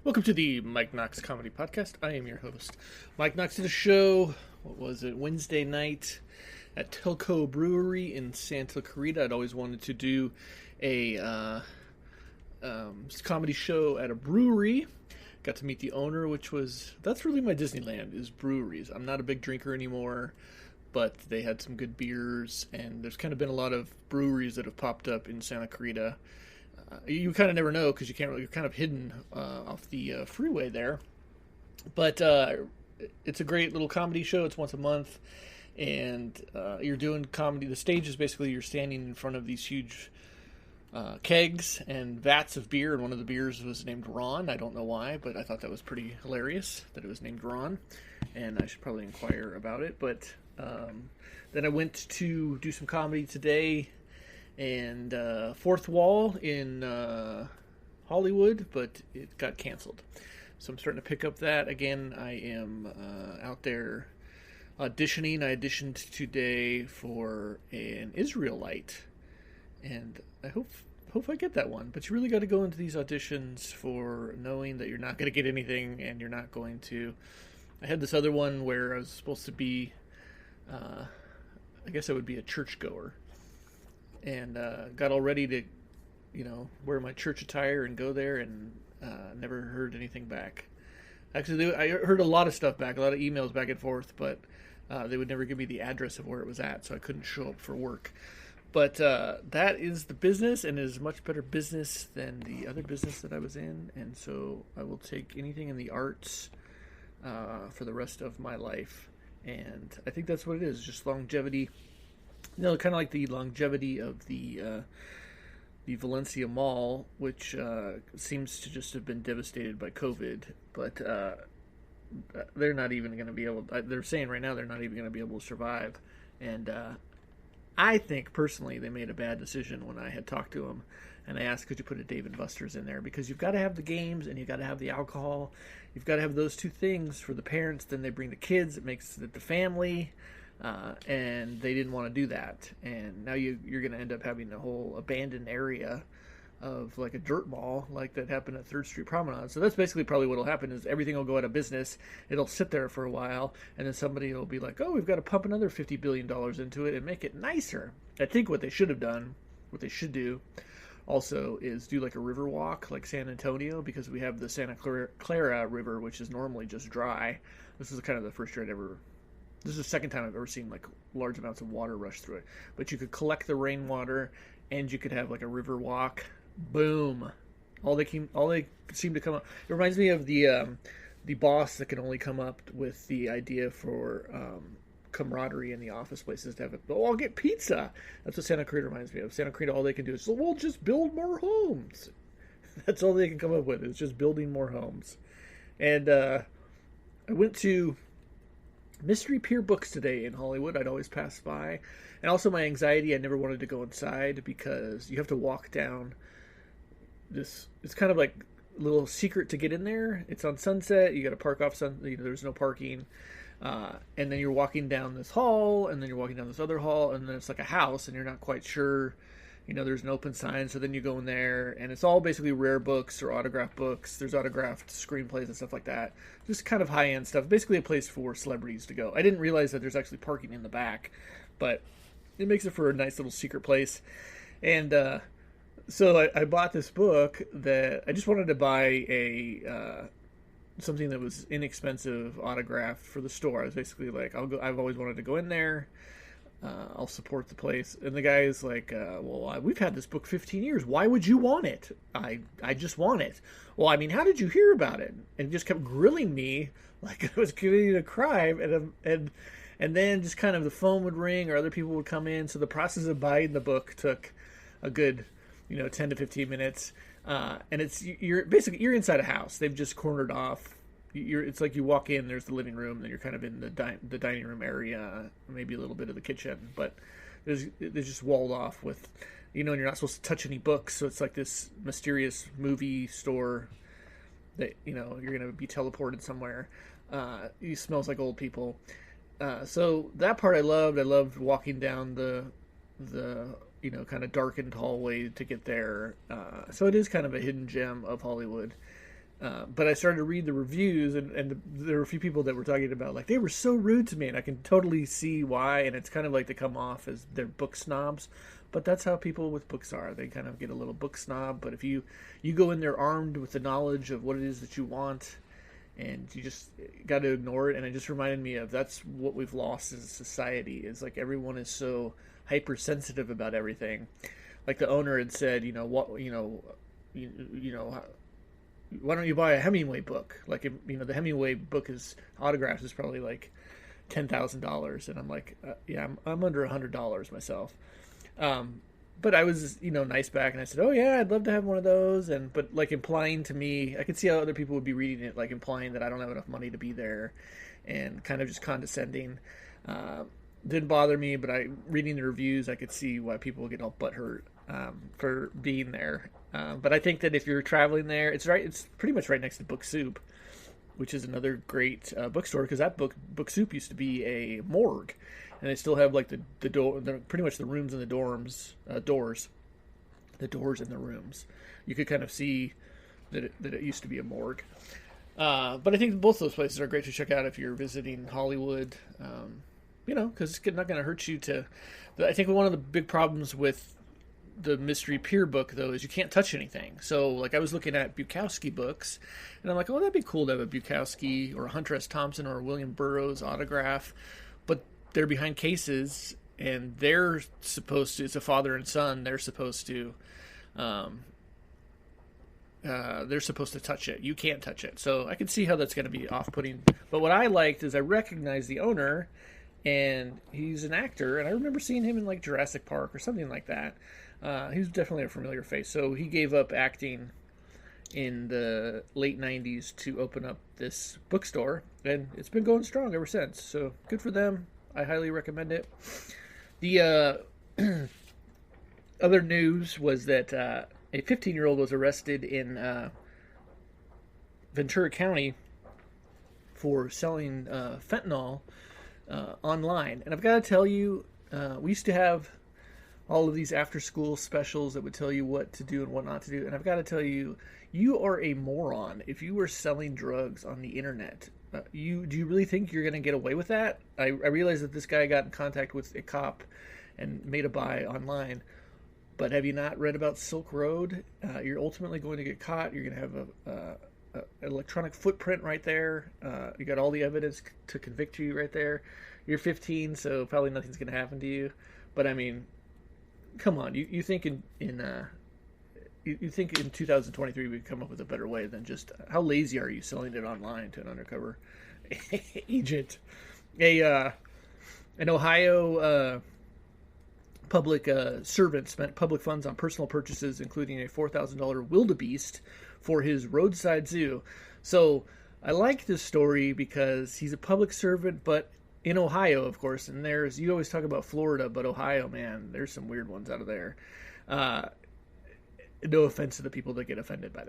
Welcome to the Mike Knox-Comedy Podcast. I am your host. Mike Knox did a show, Wednesday night at Telco Brewery in Santa Clarita. I'd always wanted to do a comedy show at a brewery. Got to meet the owner, that's really my Disneyland, is breweries. I'm not a big drinker anymore, but they had some good beers, and there's kind of been a lot of breweries that have popped up in Santa Clarita. You kind of never know because you're kind of hidden off the freeway there. But it's a great little comedy show. It's once a month, and you're doing comedy. The stage is basically you're standing in front of these huge kegs and vats of beer, and one of the beers was named Ron. I don't know why, but I thought that was pretty hilarious that it was named Ron, and I should probably inquire about it. But then I went to do some comedy today, and Fourth Wall in Hollywood, but it got canceled. So I'm starting to pick up that. Again, I am out there auditioning. I auditioned today for an Israelite, and I hope I get that one. But you really got to go into these auditions for knowing that you're not going to get anything, and you're not going to... I had this other one where I was supposed to be, I guess I would be a churchgoer, and got all ready to, wear my church attire and go there, and never heard anything back. Actually, I heard a lot of stuff back, a lot of emails back and forth, but they would never give me the address of where it was at, so I couldn't show up for work. But that is the business, and it is much better business than the other business that I was in, and so I will take anything in the arts for the rest of my life. And I think that's what it is, just longevity. Kind of like the longevity of the Valencia Mall, which seems to just have been devastated by COVID. But they're not even going to be able... They're saying right now they're not even going to be able to survive. And I think, personally, they made a bad decision when I had talked to them. And I asked, could you put a Dave & Buster's in there? Because you've got to have the games, and you've got to have the alcohol. You've got to have those two things for the parents. Then they bring the kids. It makes it the family. And they didn't want to do that. And now you're going to end up having a whole abandoned area of like a dirt mall like that happened at 3rd Street Promenade. So that's basically probably what will happen is everything will go out of business. It'll sit there for a while, and then somebody will be like, oh, we've got to pump another $50 billion into it and make it nicer. I think what they should have done, what they should do also, is do like a river walk like San Antonio, because we have the Santa Clara River, which is normally just dry. This is kind of the first year I'd ever... This is the second time I've ever seen like large amounts of water rush through it. But you could collect the rainwater, and you could have like a river walk. Boom! All they seem to come up. It reminds me of the boss that can only come up with the idea for camaraderie in the office places to have it. Oh, I'll get pizza. That's what Santa Clarita reminds me of. Santa Clarita, all they can do is, we'll just build more homes. That's all they can come up with, is just building more homes. And I went to Mystery Pier Books today in Hollywood. I'd always pass by. And also my anxiety, I never wanted to go inside because you have to walk down this. It's kind of like a little secret to get in there. It's on Sunset. You got to park off there's no parking. And then you're walking down this hall, and then you're walking down this other hall, and then it's like a house, and you're not quite sure. There's an open sign, so then you go in there, and it's all basically rare books or autographed books. There's autographed screenplays and stuff like that. Just kind of high-end stuff. Basically a place for celebrities to go. I didn't realize that there's actually parking in the back, but it makes it for a nice little secret place. And so I bought this book that I just wanted to buy something that was inexpensive, autographed for the store. I was basically like, I've always wanted to go in there. I'll support the place. And the guy is like, we've had this book 15 years. Why would you want it? I just want it. Well, I mean, how did you hear about it? And he just kept grilling me like I was committing a crime. And then just kind of the phone would ring, or other people would come in. So the process of buying the book took a good, 10 to 15 minutes. And you're inside a house. They've just cornered off. It's like you walk in, there's the living room, then you're kind of in the dining room area, maybe a little bit of the kitchen, but they're just walled off with, and you're not supposed to touch any books, so it's like this mysterious movie store that, you're going to be teleported somewhere. It smells like old people. So that part I loved. I loved walking down the kind of darkened hallway to get there. So it is kind of a hidden gem of Hollywood. But I started to read the reviews, and there were a few people that were talking about, like, they were so rude to me, and I can totally see why, and it's kind of like they come off as they're book snobs, but that's how people with books are. They kind of get a little book snob, but if you go in there armed with the knowledge of what it is that you want, and you just got to ignore it, and it just reminded me of that's what we've lost as a society, is like everyone is so hypersensitive about everything. Like the owner had said, why don't you buy a Hemingway book? Like, the Hemingway book is autographs is probably like $10,000, and I'm like, yeah, I'm under $100 myself. But I was, nice back, and I said, oh yeah, I'd love to have one of those, but like implying to me, I could see how other people would be reading it, like implying that I don't have enough money to be there, and kind of just condescending. Didn't bother me, but reading the reviews, I could see why people would get all butthurt for being there. But I think that if you're traveling there, it's pretty much right next to Book Soup, which is another great bookstore, because that Book Soup used to be a morgue, and they still have like the door, pretty much the rooms and the doors, the doors in the rooms. You could kind of see that it used to be a morgue. But I think both those places are great to check out if you're visiting Hollywood. Because it's not going to hurt you to. I think one of the big problems with the mystery peer book, though, is you can't touch anything. So, like, I was looking at Bukowski books, and I'm like, oh, that'd be cool to have a Bukowski or a Hunter S. Thompson or a William Burroughs autograph, but they're behind cases, and they're supposed to. It's a father and son. They're supposed to. They're supposed to touch it. You can't touch it. So I can see how that's going to be off-putting. But what I liked is I recognized the owner. And he's an actor, and I remember seeing him in like Jurassic Park or something like that. He was definitely a familiar face. So he gave up acting in the late 90s to open up this bookstore, and it's been going strong ever since. So good for them. I highly recommend it. The other news was that a 15-year-old was arrested in Ventura County for selling fentanyl online. And I've got to tell you, we used to have all of these after-school specials that would tell you what to do and what not to do. And I've got to tell you, you are a moron if you were selling drugs on the internet. Do you really think you're going to get away with that? I realize that this guy got in contact with a cop and made a buy online. But have you not read about Silk Road? You're ultimately going to get caught. You're going to have an electronic footprint right there. You got all the evidence to convict you right there. You're 15, so probably nothing's going to happen to you. But I mean, come on. You think you think in 2023 we could come up with a better way than just how lazy are you selling it online to an undercover agent? An Ohio public servant spent public funds on personal purchases, including a $4,000 wildebeest for his roadside zoo. So I like this story because he's a public servant, but in Ohio, of course, and you always talk about Florida, but Ohio, man, there's some weird ones out of there. No offense to the people that get offended by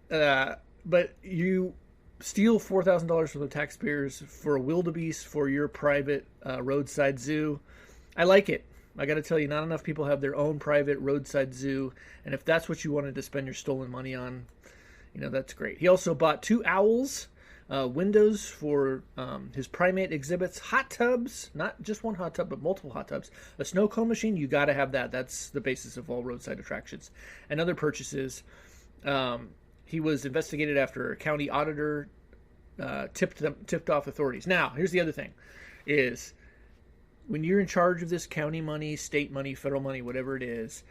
that. But you steal $4,000 from the taxpayers for a wildebeest for your private roadside zoo. I like it. I got to tell you, not enough people have their own private roadside zoo, and if that's what you wanted to spend your stolen money on, that's great. He also bought 2 owls, windows for his primate exhibits, hot tubs, not just one hot tub, but multiple hot tubs, a snow cone machine. You got to have that. That's the basis of all roadside attractions. And other purchases. He was investigated after a county auditor tipped off authorities. Now, here's the other thing, is when you're in charge of this county money, state money, federal money, whatever it is,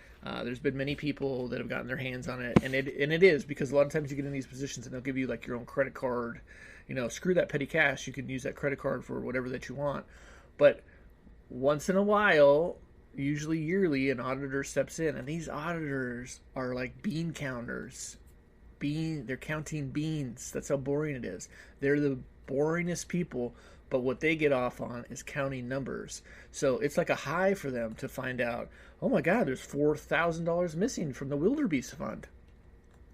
there's been many people that have gotten their hands on it, and it is because a lot of times you get in these positions and they'll give you like your own credit card. Screw that petty cash. You can use that credit card for whatever that you want. But once in a while, usually yearly, an auditor steps in, and these auditors are like bean counters. They're counting beans. That's how boring it is. They're the boringest people. But what they get off on is counting numbers. So it's like a high for them to find out, oh my God, there's $4,000 missing from the wildebeest fund.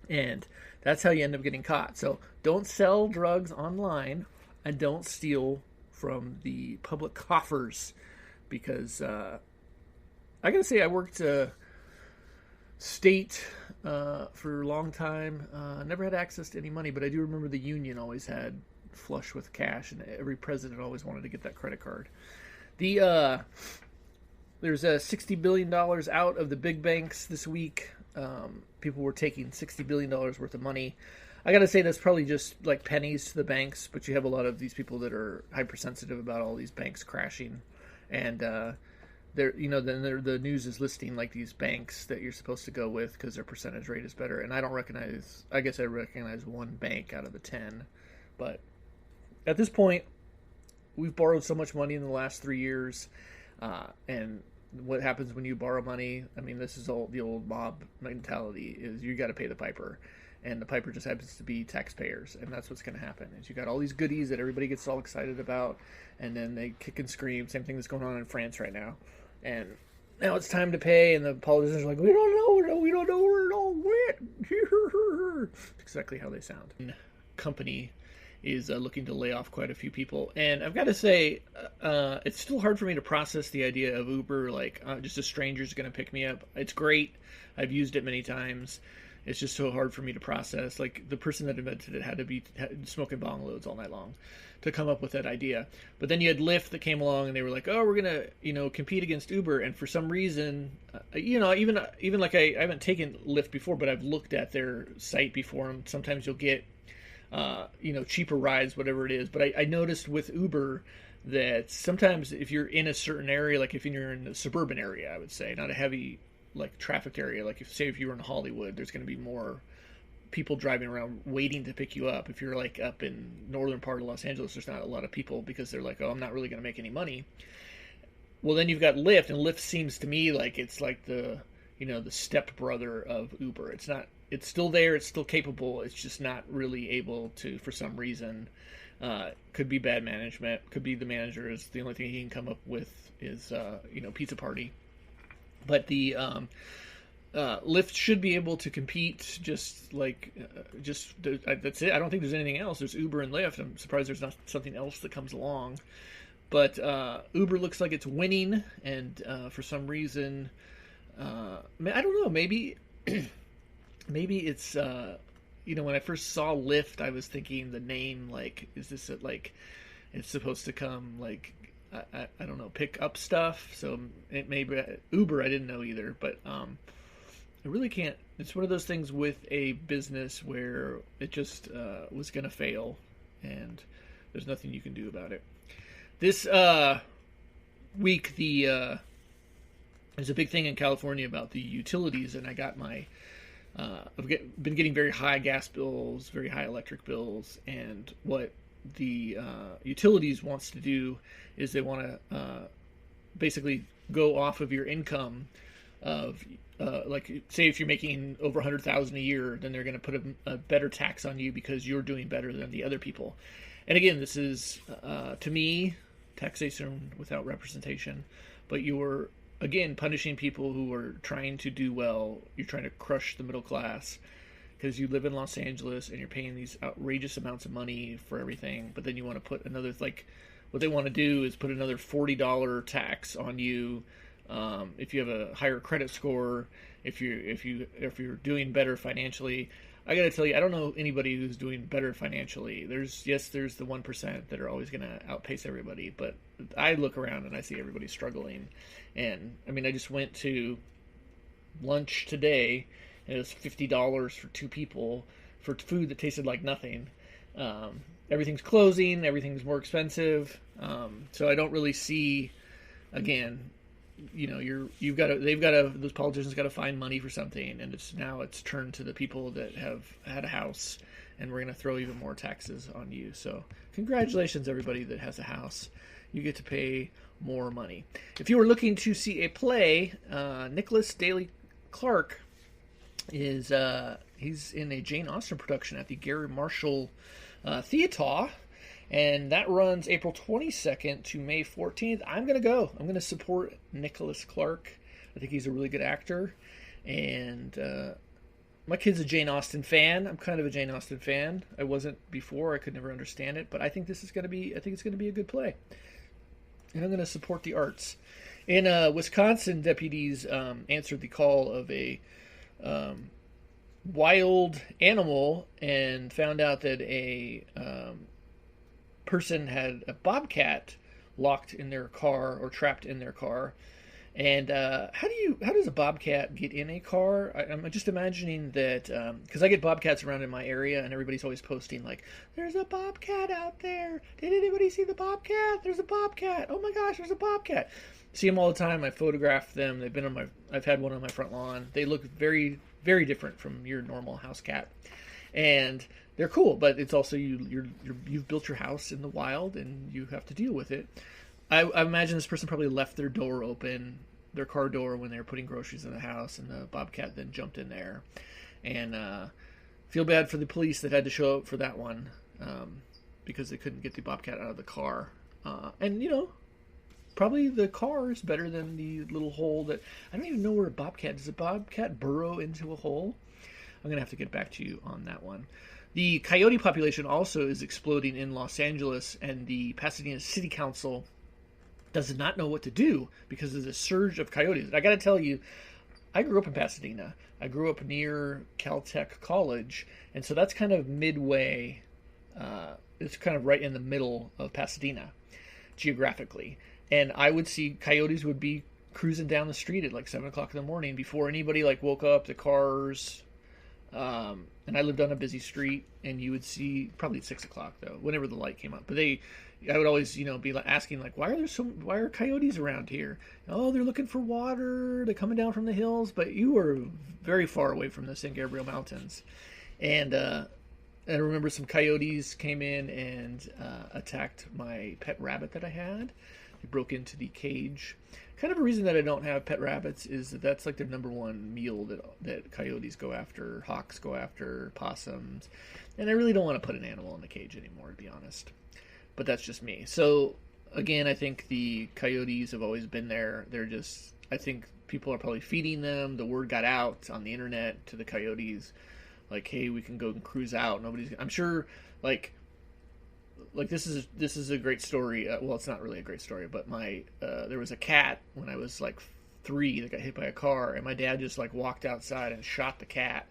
And that's how you end up getting caught. So don't sell drugs online and don't steal from the public coffers. Because I got to say, I worked state for a long time. Never had access to any money, but I do remember the union always had flush with cash, and every president always wanted to get that credit card. There's $60 billion out of the big banks this week. People were taking $60 billion worth of money. I gotta say that's probably just like pennies to the banks, but you have a lot of these people that are hypersensitive about all these banks crashing, and the news is listing like these banks that you're supposed to go with because their percentage rate is better. And I recognize one bank out of the 10, but at this point, we've borrowed so much money in the last 3 years, and what happens when you borrow money? I mean, this is the old mob mentality: is you got to pay the piper. And the piper just happens to be taxpayers, and that's what's going to happen. Is you got all these goodies that everybody gets all excited about, and then they kick and scream. Same thing that's going on in France right now. And now it's time to pay, and the politicians are like, we don't know where it all went. Exactly how they sound. Company is looking to lay off quite a few people, and I've got to say, it's still hard for me to process the idea of Uber, like just a stranger's going to pick me up. It's great. I've used it many times. It's just so hard for me to process. Like, the person that invented it had to be smoking bong loads all night long to come up with that idea. But then you had Lyft that came along, and they were like, oh, we're going to, compete against Uber. And for some reason, even like I haven't taken Lyft before, but I've looked at their site before, and sometimes you'll get, cheaper rides, whatever it is. But I noticed with Uber that sometimes if you're in a certain area, like if you're in a suburban area, I would say, not a heavy like trafficked area, like if you were in Hollywood, there's going to be more people driving around waiting to pick you up. If you're like up in northern part of Los Angeles, there's not a lot of people because they're like, oh, I'm not really going to make any money. Well, then you've got Lyft, and Lyft seems to me like it's like the step brother of Uber. It's still there, it's still capable, it's just not really able to, for some reason. Could be bad management, could be the manager is the only thing he can come up with is pizza party. But the Lyft should be able to compete that's it. I don't think there's anything else. There's Uber and Lyft. I'm surprised there's not something else that comes along. But Uber looks like it's winning, and for some reason, I don't know, maybe it's, when I first saw Lyft, I was thinking the name, like, is this it's supposed to come, like, I don't know, pick up stuff. So it maybe Uber I didn't know either, but I really can't. It's one of those things with a business where it just was going to fail, and there's nothing you can do about it. This week, there's a big thing in California about the utilities, and I got my I've been getting very high gas bills, very high electric bills, and what the utilities wants to do is they want to basically go off of your income of like, say if you're making over $100,000 a year, then they're going to put a better tax on you because you're doing better than the other people. And again, this is to me taxation without representation, but you're again punishing people who are trying to do well. You're trying to crush the middle class because you live in Los Angeles and you're paying these outrageous amounts of money for everything, but then you want to put another, like, what they want to do is put another $40 tax on you if you have a higher credit score, if you're doing better financially. I got to tell you, I don't know anybody who's doing better financially. There's the 1% that are always going to outpace everybody, but I look around and I see everybody struggling. And I mean, I just went to lunch today, and it was $50 for two people for food that tasted like nothing. Everything's closing, everything's more expensive. So I don't really see, again, those politicians got to find money for something, and it's turned to the people that have had a house, and we're going to throw even more taxes on you. So congratulations, everybody that has a house. You get to pay more money. If you were looking to see a play, Nicholas Daly Clark is he's in a Jane Austen production at the Gary Marshall Theater, and that runs April 22nd to May 14th. I'm going to go. I'm going to support Nicholas Clark. I think he's a really good actor, and my kid's a Jane Austen fan. I'm kind of a Jane Austen fan. I wasn't before. I could never understand it, but I think it's going to be a good play, and I'm going to support the arts. In Wisconsin, deputies answered the call of a wild animal and found out that a person had a bobcat locked in their car or trapped in their car. And how does a bobcat get in a car? I'm just imagining that because I get bobcats around in my area, and everybody's always posting like, "There's a bobcat out there. Did anybody see the bobcat? There's a bobcat. Oh my gosh, there's a bobcat." See them all the time. I photograph them. They've been on my. I've had one on my front lawn. They look very, very different from your normal house cat, and they're cool. But it's also you've built your house in the wild, and you have to deal with it. I imagine this person probably left their door open, their car door, when they were putting groceries in the house, and the bobcat then jumped in there. And feel bad for the police that had to show up for that one because they couldn't get the bobcat out of the car. And, probably the car is better than the little hole that... I don't even know where a bobcat... Does a bobcat burrow into a hole? I'm going to have to get back to you on that one. The coyote population also is exploding in Los Angeles, and the Pasadena City Council does not know what to do because of the surge of coyotes. I got to tell you, I grew up in Pasadena. I grew up near Caltech College, and so that's kind of midway. It's kind of right in the middle of Pasadena, geographically. And I would see coyotes would be cruising down the street at like 7 o'clock in the morning before anybody like woke up. The cars, and I lived on a busy street, and you would see probably at 6 o'clock though, whenever the light came up. But I would always, be asking like, why are coyotes around here? Oh, they're looking for water. They're coming down from the hills. But you were very far away from the San Gabriel Mountains, and I remember some coyotes came in and attacked my pet rabbit that I had. They broke into the cage. Kind of a reason that I don't have pet rabbits is that that's like their number one meal that coyotes go after, hawks go after, possums. And I really don't want to put an animal in the cage anymore, to be honest. But that's just me. So, again, I think the coyotes have always been there. I think people are probably feeding them. The word got out on the internet to the coyotes, like, hey, we can go and cruise out. I'm sure, like this is a great story. Well, it's not really a great story, but there was a cat when I was like 3 that got hit by a car, and my dad just like walked outside and shot the cat.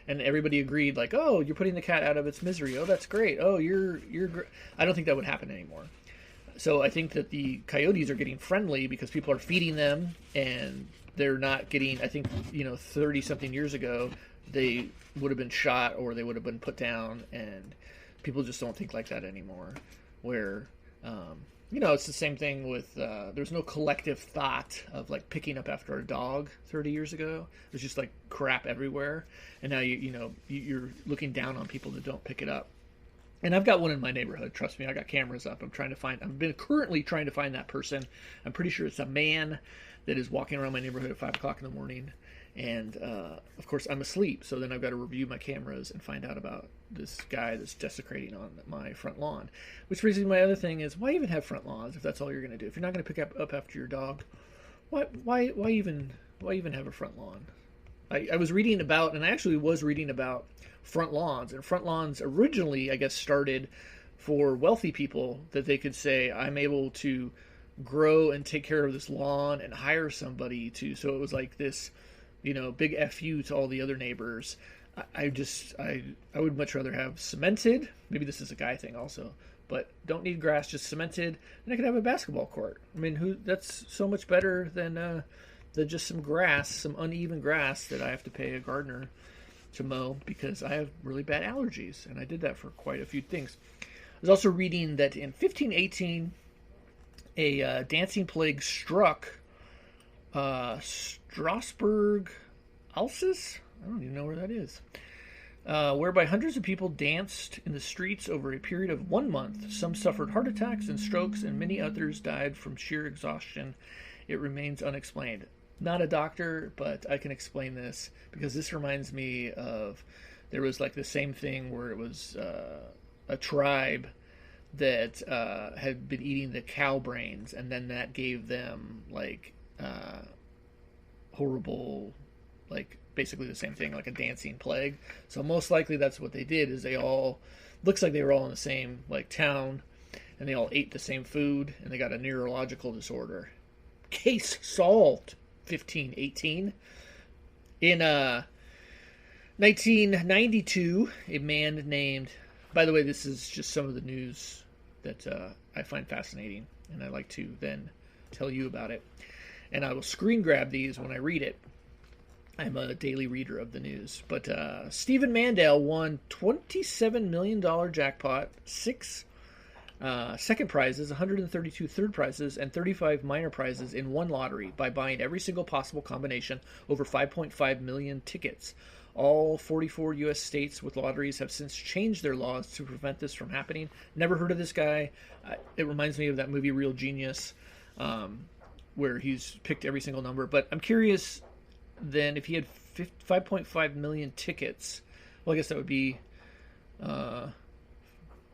And everybody agreed, like, oh, you're putting the cat out of its misery. Oh, that's great. Oh, you're great. I don't think that would happen anymore. So I think that the coyotes are getting friendly because people are feeding them, and they're not getting, I think, 30-something years ago, they would have been shot or they would have been put down, and people just don't think like that anymore. Where, it's the same thing with, there's no collective thought of like picking up after a dog 30 years ago. There's just like crap everywhere. And now you're looking down on people that don't pick it up. And I've got one in my neighborhood. Trust me, I got cameras up. I've been currently trying to find that person. I'm pretty sure it's a man that is walking around my neighborhood at 5 o'clock in the morning. And, of course, I'm asleep. So then I've got to review my cameras and find out about this guy that's desecrating on my front lawn. Which brings me to my other thing is, why even have front lawns if that's all you're going to do? If you're not going to pick up after your dog, why even have a front lawn? I was reading about, and I actually was reading about front lawns. And front lawns originally, I guess, started for wealthy people that they could say, I'm able to grow and take care of this lawn and hire somebody to. So it was like this, big FU to all the other neighbors. I would much rather have cemented. Maybe this is a guy thing also, but don't need grass, just cemented. And I could have a basketball court. I mean, that's so much better than just some grass, some uneven grass that I have to pay a gardener to mow because I have really bad allergies. And I did that for quite a few things. I was also reading that in 1518, a dancing plague struck Strasbourg, Alsace? I don't even know where that is. Whereby hundreds of people danced in the streets over a period of 1 month. Some suffered heart attacks and strokes, and many others died from sheer exhaustion. It remains unexplained. Not a doctor, but I can explain this because this reminds me of, there was like the same thing where it was a tribe that had been eating the cow brains, and then that gave them like horrible, like basically the same thing, like a dancing plague. So most likely that's what they did, is looks like they were all in the same like town, and they all ate the same food, and they got a neurological disorder. Case solved. 1518. In 1992, a man named... By the way, this is just some of the news that I find fascinating, and I like to then tell you about it. And I will screen grab these when I read it. I'm a daily reader of the news. But Stephen Mandel won $27 million jackpot, 6 second prizes, 132 third prizes, and 35 minor prizes in one lottery by buying every single possible combination over 5.5 million tickets. All 44 U.S. states with lotteries have since changed their laws to prevent this from happening. Never heard of this guy. It reminds me of that movie Real Genius, where he's picked every single number. But I'm curious, then, if he had 5.5 million tickets, well, I guess that would be...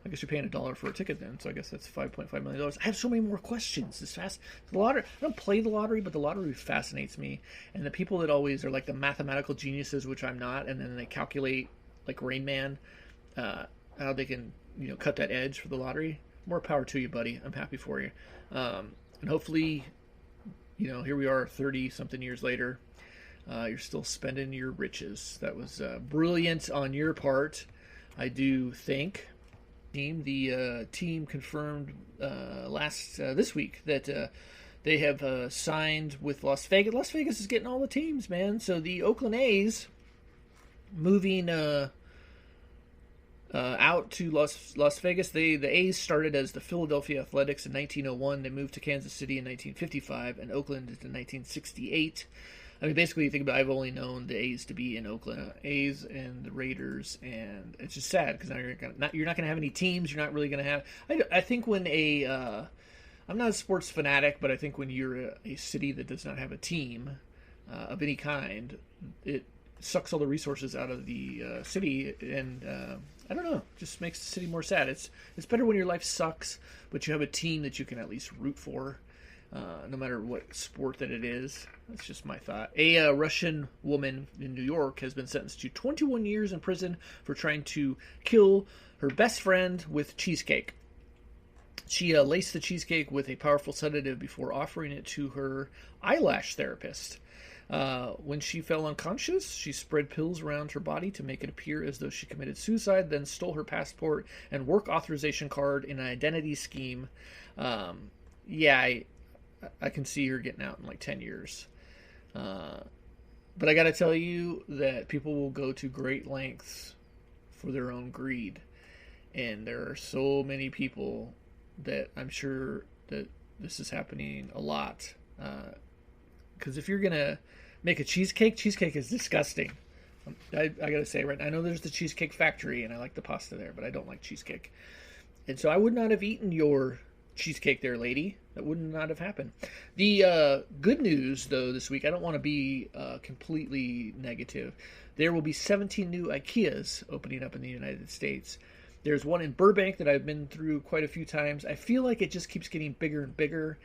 I guess you're paying $1 for a ticket then, so I guess that's $5.5 million. I have so many more questions. The lottery. I don't play the lottery, but the lottery fascinates me. And the people that always are like the mathematical geniuses, which I'm not, and then they calculate, like Rain Man, how they can cut that edge for the lottery. More power to you, buddy. I'm happy for you. And hopefully, here we are 30-something years later. You're still spending your riches. That was brilliant on your part, I do think. The team confirmed this week that they have signed with Las Vegas. Las Vegas is getting all the teams, man. So the Oakland A's moving out to Las Vegas. The A's started as the Philadelphia Athletics in 1901. They moved to Kansas City in 1955 and Oakland in 1968. I mean, basically, you think about it, I've only known the A's to be in Oakland, A's and the Raiders, and it's just sad because now you're not going to have any teams. You're not really going to have. I think when I'm not a sports fanatic, but I think when you're a city that does not have a team of any kind, it sucks all the resources out of the city, and I don't know, just makes the city more sad. It's better when your life sucks, but you have a team that you can at least root for. No matter what sport that it is. That's just my thought. A Russian woman in New York has been sentenced to 21 years in prison for trying to kill her best friend with cheesecake. She laced the cheesecake with a powerful sedative before offering it to her eyelash therapist. When she fell unconscious, she spread pills around her body to make it appear as though she committed suicide, then stole her passport and work authorization card in an identity scheme. I can see her getting out in like 10 years. But I got to tell you that people will go to great lengths for their own greed. And there are so many people that I'm sure that this is happening a lot. Because if you're going to make a cheesecake is disgusting. I got to say, right, I know there's the Cheesecake Factory and I like the pasta there, but I don't like cheesecake. And so I would not have eaten your cheesecake there, lady. That would not have happened. The good news, though, this week, I don't want to be completely negative. There will be 17 new IKEAs opening up in the United States. There's one in Burbank that I've been through quite a few times. I feel like it just keeps getting bigger and bigger.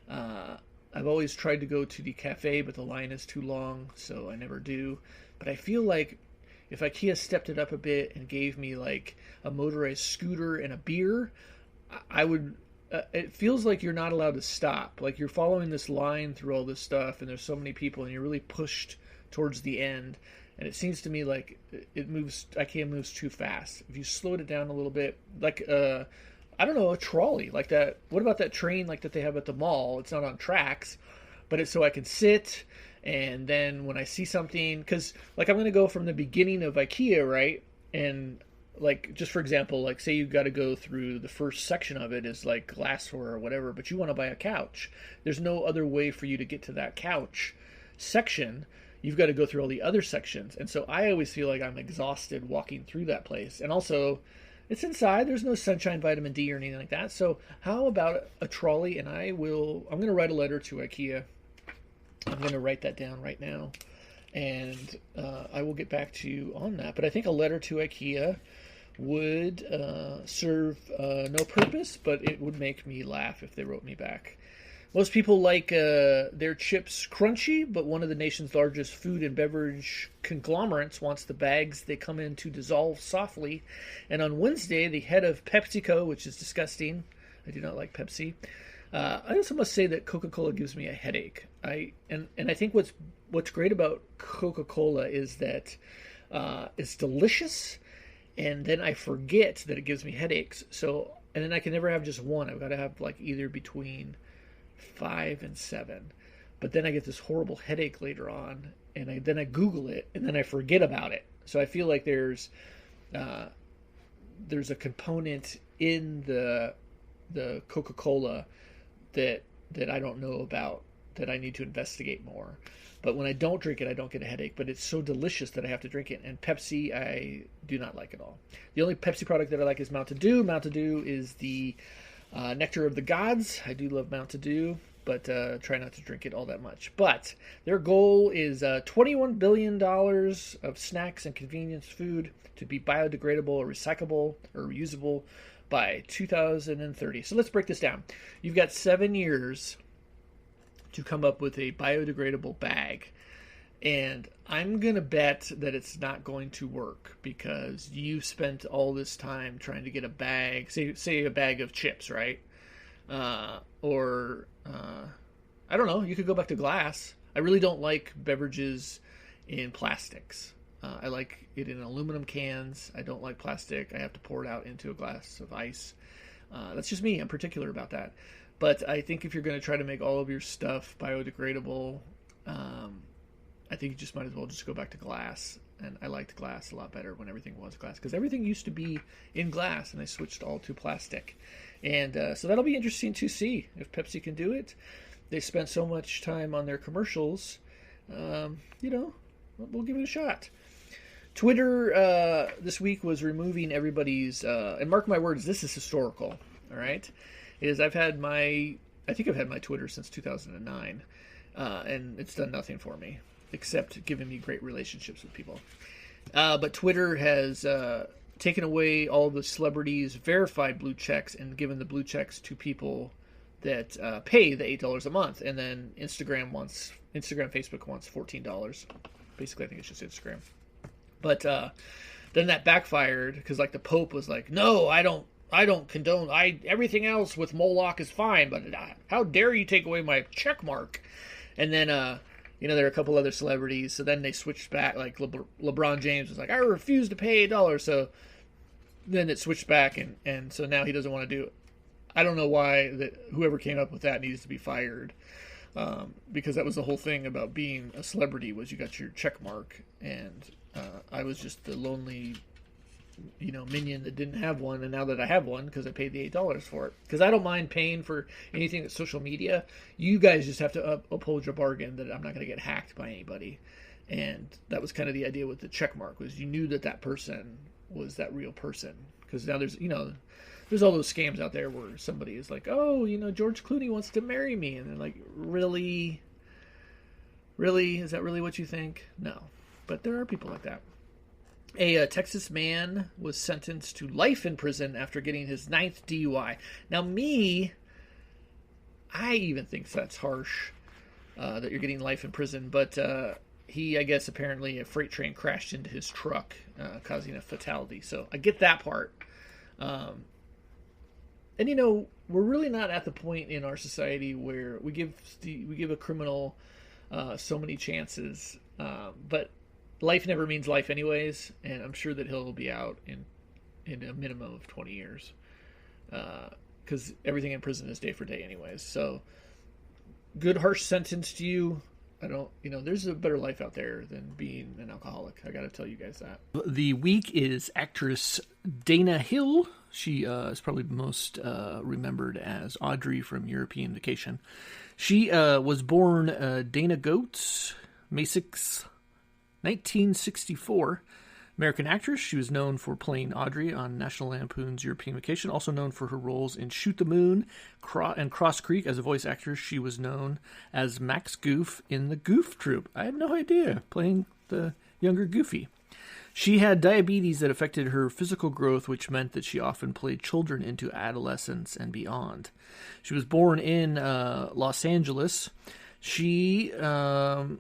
I've always tried to go to the cafe, but the line is too long, so I never do. But I feel like if IKEA stepped it up a bit and gave me like a motorized scooter and a beer, I would... it feels like you're not allowed to stop. Like you're following this line through all this stuff, and there's so many people, and you're really pushed towards the end. And it seems to me like IKEA moves too fast. If you slowed it down a little bit, like I don't know, a trolley like that. What about that train like that they have at the mall? It's not on tracks, but it's so I can sit, and then when I see something, because like I'm going to go from the beginning of IKEA, right, and like, just for example, like say you got to go through the first section of it is like glassware or whatever, but you want to buy a couch. There's no other way for you to get to that couch section. You've got to go through all the other sections. And so I always feel like I'm exhausted walking through that place. And also, it's inside. There's no sunshine, vitamin D or anything like that. So how about a trolley? And I'm going to write a letter to IKEA. I'm going to write that down right now. And I will get back to you on that. But I think a letter to IKEA would serve no purpose, but it would make me laugh if they wrote me back. Most people like their chips crunchy, but one of the nation's largest food and beverage conglomerates wants the bags they come in to dissolve softly. And on Wednesday, the head of PepsiCo, which is disgusting, I do not like Pepsi. I also must say that Coca-Cola gives me a headache. I think what's great about Coca-Cola is that It's delicious, and then I forget that it gives me headaches. So, and then I can never have just one. I've got to have like either between 5 and 7. But then I get this horrible headache later on, and then I Google it, and then I forget about it. So I feel like there's a component in the Coca-Cola that I don't know about, that I need to investigate more. But when I don't drink it, I don't get a headache. But it's so delicious that I have to drink it. And Pepsi, I do not like at all. The only Pepsi product that I like is Mountain Dew. Mountain Dew is the nectar of the gods. I do love Mountain Dew, but try not to drink it all that much. But their goal is $21 billion of snacks and convenience food to be biodegradable or recyclable or reusable by 2030. So let's break this down. You've got 7 years to come up with a biodegradable bag. And I'm going to bet that it's not going to work, because you spent all this time trying to get a bag, say a bag of chips, right? Or I don't know, you could go back to glass. I really don't like beverages in plastics. I like it in aluminum cans. I don't like plastic. I have to pour it out into a glass of ice. That's just me. I'm particular about that. But I think if you're going to try to make all of your stuff biodegradable, I think you just might as well just go back to glass. And I liked glass a lot better when everything was glass, because everything used to be in glass, and they switched all to plastic. And so that'll be interesting to see if Pepsi can do it. They spent so much time on their commercials. We'll give it a shot. Twitter this week was removing everybody's, and mark my words, this is historical, all right? I've had my Twitter since 2009, and it's done nothing for me except giving me great relationships with people. But Twitter has taken away all the celebrities' verified blue checks and given the blue checks to people that pay the $8 a month. And then Instagram, Facebook wants $14. Basically, I think it's just Instagram. But then that backfired, because like the Pope was like, no, I don't condone. Everything else with Moloch is fine, but how dare you take away my check mark? And then there are a couple other celebrities. So then they switched back. Like LeBron James was like, I refuse to pay $8. So then it switched back, and so now he doesn't want to do it. I don't know why that whoever came up with that needs to be fired, because that was the whole thing about being a celebrity, was you got your check mark, and I was just the lonely minion that didn't have one, and now that I have one, because I paid the $8 for it. Because I don't mind paying for anything that's social media. You guys just have to uphold your bargain that I'm not going to get hacked by anybody. And that was kind of the idea with the check mark, was you knew that person was that real person. Because now there's all those scams out there where somebody is like, oh, George Clooney wants to marry me, and they're like, really, is that really what you think? No, but there are people like that. A Texas man was sentenced to life in prison after getting his 9th DUI. Now, I even think that's harsh, that you're getting life in prison. But he, I guess, apparently a freight train crashed into his truck, causing a fatality. So I get that part. And, we're really not at the point in our society where we give a criminal so many chances. But life never means life anyways, and I'm sure that he'll be out in a minimum of 20 years, because everything in prison is day for day anyways. So good harsh sentence to you. There's a better life out there than being an alcoholic. I got to tell you guys that. The week is actress Dana Hill. She is probably most remembered as Audrey from European Vacation. She was born Dana Goetz, May 6th, 1964. American actress. She was known for playing Audrey on National Lampoon's European Vacation, also known for her roles in Shoot the Moon and Cross Creek. As a voice actress, she was known as Max Goof in the Goof Troop. I had no idea, playing the younger Goofy. She had diabetes that affected her physical growth, which meant that she often played children into adolescence and beyond. She was born in Los Angeles. She was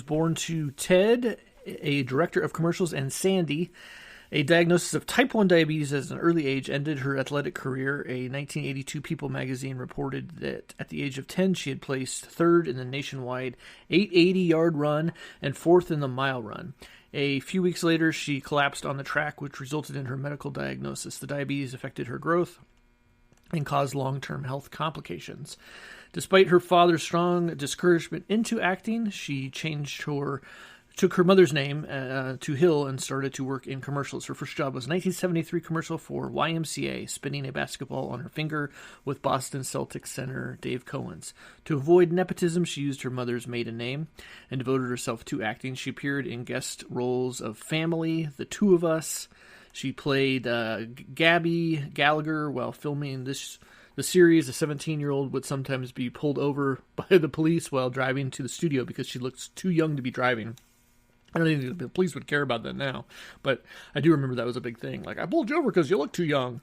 born to Ted, a director of commercials, and Sandy. A diagnosis of type 1 diabetes at an early age ended her athletic career. A 1982 People magazine reported that at the age of 10, she had placed third in the nationwide 880-yard run and fourth in the mile run. A few weeks later, she collapsed on the track, which resulted in her medical diagnosis. The diabetes affected her growth and caused long-term health complications. Despite her father's strong discouragement into acting, she took her mother's name to Hill and started to work in commercials. Her first job was a 1973 commercial for YMCA, spinning a basketball on her finger with Boston Celtics center Dave Cowens. To avoid nepotism, she used her mother's maiden name and devoted herself to acting. She appeared in guest roles of Family, The Two of Us. She played Gabby Gallagher while filming the series. A 17-year-old would sometimes be pulled over by the police while driving to the studio because she looks too young to be driving. I don't think the police would care about that now, but I do remember that was a big thing. Like, I pulled you over because you look too young.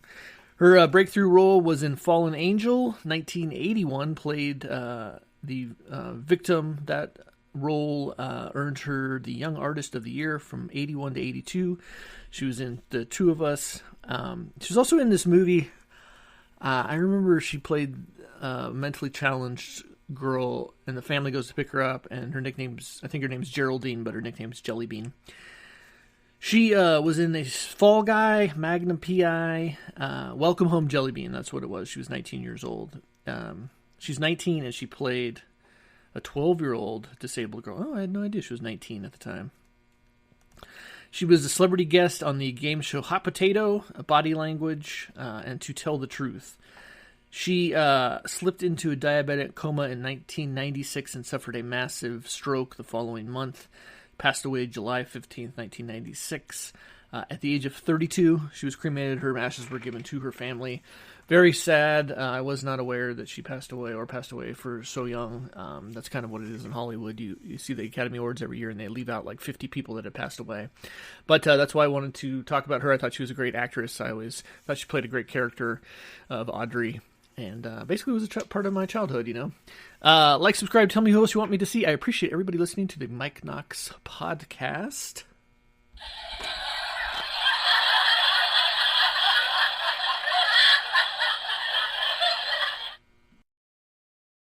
Her breakthrough role was in Fallen Angel, 1981, played the victim. That role earned her the Young Artist of the Year from 81 to 82. She was in The Two of Us. She was also in this movie. I remember she played a mentally challenged girl, and the family goes to pick her up, and I think her name's Geraldine, but her nickname's Jellybean. She was in a Fall Guy, Magnum P.I., Welcome Home Jellybean, that's what it was. She was 19 years old. She's 19, and she played a 12-year-old disabled girl. Oh, I had no idea she was 19 at the time. She was a celebrity guest on the game show Hot Potato, Body Language, and To Tell the Truth. She slipped into a diabetic coma in 1996 and suffered a massive stroke the following month. Passed away July 15th, 1996. At the age of 32, she was cremated. Her ashes were given to her family. Very sad. I was not aware that she passed away for so young. That's kind of what it is in Hollywood. You see the Academy Awards every year, and they leave out like 50 people that had passed away. But that's why I wanted to talk about her. I thought she was a great actress. I always thought she played a great character of Audrey. And basically was a part of my childhood, you know. Like, subscribe, tell me who else you want me to see. I appreciate everybody listening to the Mike Knox podcast.